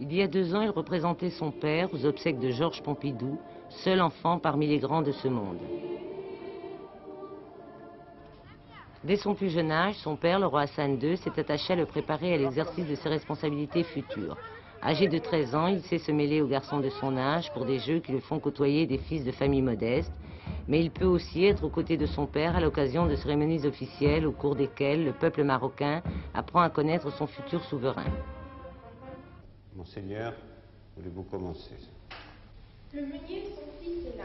Il y a 2 ans, il représentait son père aux obsèques de Georges Pompidou, seul enfant parmi les grands de ce monde. Dès son plus jeune âge, son père, le roi Hassan II, s'est attaché à le préparer à l'exercice de ses responsabilités futures. Âgé de 13 ans, il sait se mêler aux garçons de son âge pour des jeux qui le font côtoyer des fils de familles modestes, mais il peut aussi être aux côtés de son père à l'occasion de cérémonies officielles au cours desquelles le peuple marocain apprend à connaître son futur souverain. Monseigneur, voulez-vous commencer? Le meunier, son fils est là.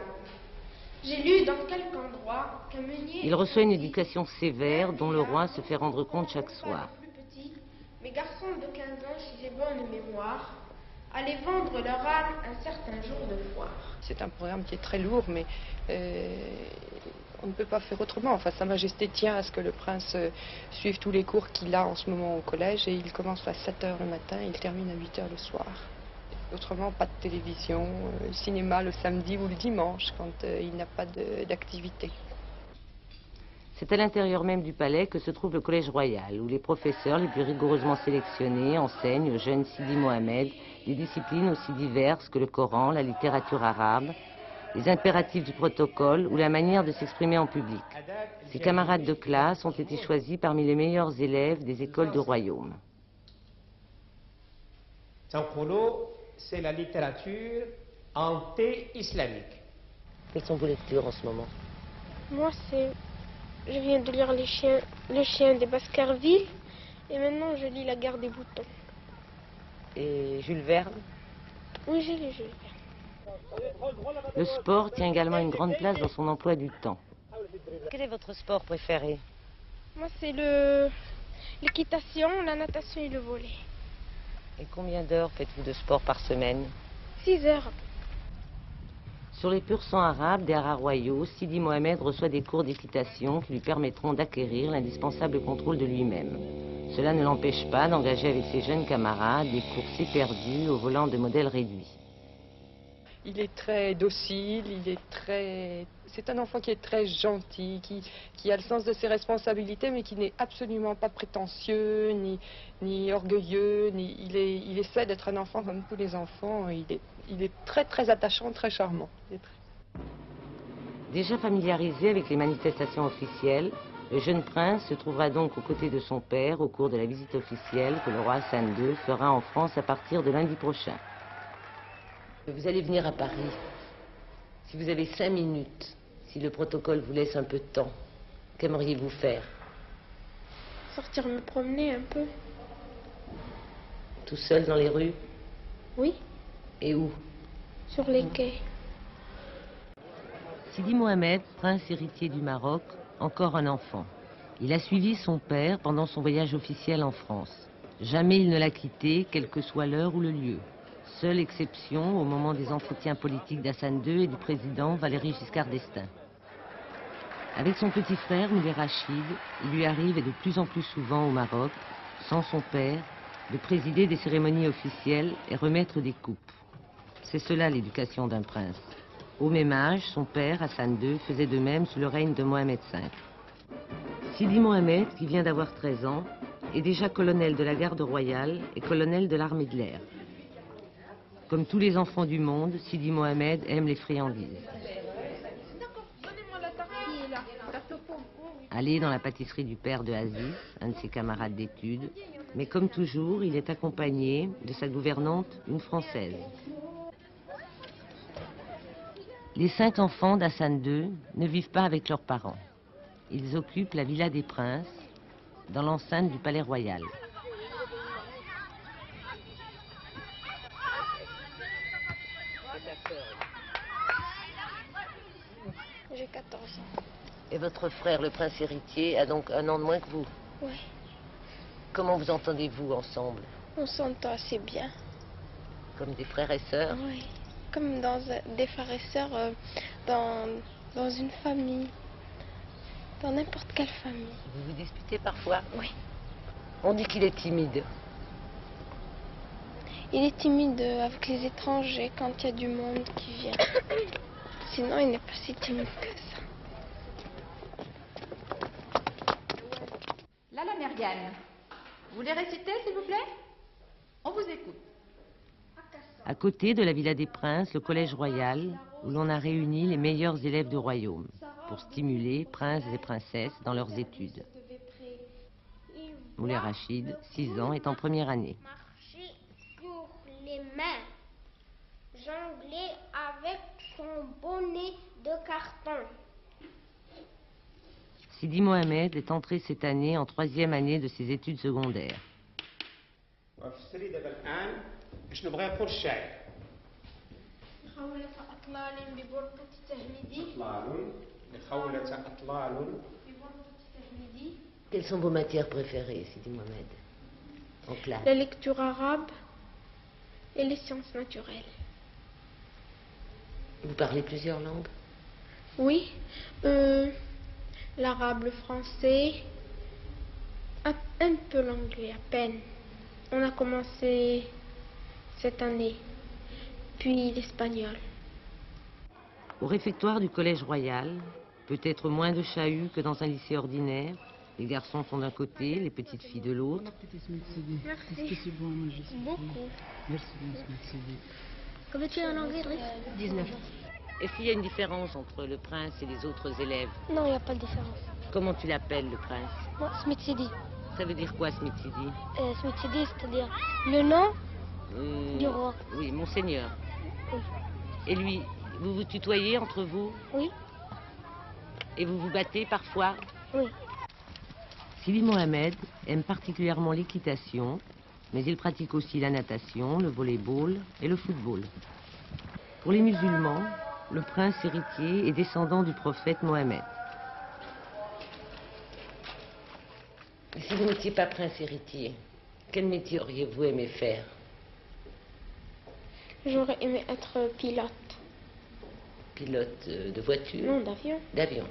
J'ai lu dans quelque endroit qu'un meunier... Il reçoit une éducation sévère dont le roi se fait rendre compte chaque soir. Mes garçons de 15 ans, si j'ai bonne mémoire, allaient vendre leur âne un certain jour de foire. C'est un programme qui est très lourd, mais on ne peut pas faire autrement. Enfin, Sa Majesté tient à ce que le prince suive tous les cours qu'il a en ce moment au collège, et il commence à 7 h le matin et il termine à 8 h le soir. Autrement, pas de télévision, cinéma le samedi ou le dimanche, quand il n'a pas d'activité. C'est à l'intérieur même du palais que se trouve le Collège Royal, où les professeurs les plus rigoureusement sélectionnés enseignent au jeune Sidi Mohamed des disciplines aussi diverses que le Coran, la littérature arabe, les impératifs du protocole ou la manière de s'exprimer en public. Ses camarades de classe ont été choisis parmi les meilleurs élèves des écoles du royaume. C'est la littérature anté-islamique. Quelles sont vos lectures en ce moment? Moi, je viens de lire Le chien des Baskerville, et maintenant je lis La guerre des boutons. Et Jules Verne? Oui, j'ai lu Jules Verne. Le sport tient également une grande place dans son emploi du temps. Quel est votre sport préféré? Moi, c'est l'équitation, la natation et le volley. Et combien d'heures faites-vous de sport par semaine? 6 heures. Sur les purs sangs arabes des haras royaux, Sidi Mohamed reçoit des cours d'équitation qui lui permettront d'acquérir l'indispensable contrôle de lui-même. Cela ne l'empêche pas d'engager avec ses jeunes camarades des courses éperdues au volant de modèles réduits. Il est très docile, c'est un enfant qui est très gentil, qui a le sens de ses responsabilités, mais qui n'est absolument pas prétentieux, ni orgueilleux, il essaie d'être un enfant comme tous les enfants. Il est très très attachant, très charmant. Déjà familiarisé avec les manifestations officielles, le jeune prince se trouvera donc aux côtés de son père au cours de la visite officielle que le roi Hassan II fera en France à partir de lundi prochain. Vous allez venir à Paris. Si vous avez 5 minutes, si le protocole vous laisse un peu de temps, qu'aimeriez-vous faire? Sortir me promener un peu. Tout seul dans les rues? Oui. Et où? Sur les quais. Sidi Mohamed, prince héritier du Maroc, encore un enfant. Il a suivi son père pendant son voyage officiel en France. Jamais il ne l'a quitté, quelle que soit l'heure ou le lieu. Seule exception au moment des entretiens politiques d'Hassan II et du président Valéry Giscard d'Estaing. Avec son petit frère, Moulay Rachid, il lui arrive, et de plus en plus souvent au Maroc, sans son père, de présider des cérémonies officielles et remettre des coupes. C'est cela l'éducation d'un prince. Au même âge, son père, Hassan II, faisait de même sous le règne de Mohamed V. Sidi Mohamed, qui vient d'avoir 13 ans, est déjà colonel de la garde royale et colonel de l'armée de l'air. Comme tous les enfants du monde, Sidi Mohamed aime les friandises. Aller dans la pâtisserie du père de Aziz, un de ses camarades d'études, mais comme toujours, il est accompagné de sa gouvernante, une Française. Les 5 enfants d'Hassan II ne vivent pas avec leurs parents. Ils occupent la Villa des Princes, dans l'enceinte du Palais Royal. J'ai 14 ans. Et votre frère, le prince héritier, a donc 1 an de moins que vous? Oui. Comment vous entendez-vous ensemble? On s'entend assez bien. Comme des frères et sœurs? Oui. Comme des frères et sœurs dans une famille. Dans n'importe quelle famille. Vous vous disputez parfois? Oui. On dit qu'il est timide. Il est timide avec les étrangers quand il y a du monde qui vient. Sinon, il n'est pas si timide que ça. Lala Myriam, vous voulez réciter, s'il vous plaît? On vous écoute. À côté de la Villa des Princes, le Collège Royal, où l'on a réuni les meilleurs élèves du royaume pour stimuler princes et princesses dans leurs études. Moulay Rachid, 6 ans, est en première année. Marcher sur les mains, jongler avec son bonnet de carton. Sidi Mohamed est entré cette année en 3e année de ses études secondaires. Quelles sont vos matières préférées, Sidi Mohamed, en classe? La lecture arabe et les sciences naturelles. Vous parlez plusieurs langues? Oui, l'arabe, le français, un peu l'anglais, à peine. On a commencé cette année, puis l'espagnol. Au réfectoire du Collège Royal, peut-être moins de chahut que dans un lycée ordinaire. Les garçons sont d'un côté, les petites filles de l'autre. Merci. Beaucoup. Combien tu es en anglais, Driss 19. Est-ce qu'il y a une différence entre le prince et les autres élèves? Non, il n'y a pas de différence. Comment tu l'appelles, le prince? Moi, Smith Sidi. Ça veut dire quoi, Smith Sidi? Smith Sidi, c'est-à-dire le nom du roi. Oui, monseigneur. Oui. Et lui, vous vous tutoyez entre vous? Oui. Et vous vous battez parfois? Oui. Sidi Mohamed aime particulièrement l'équitation, mais il pratique aussi la natation, le volley-ball et le football. Pour les musulmans, le prince héritier est descendant du prophète Mohammed. Et si vous n'étiez pas prince héritier, quel métier auriez-vous aimé faire? J'aurais aimé être pilote. Pilote de voiture? Non, d'avion. D'avion.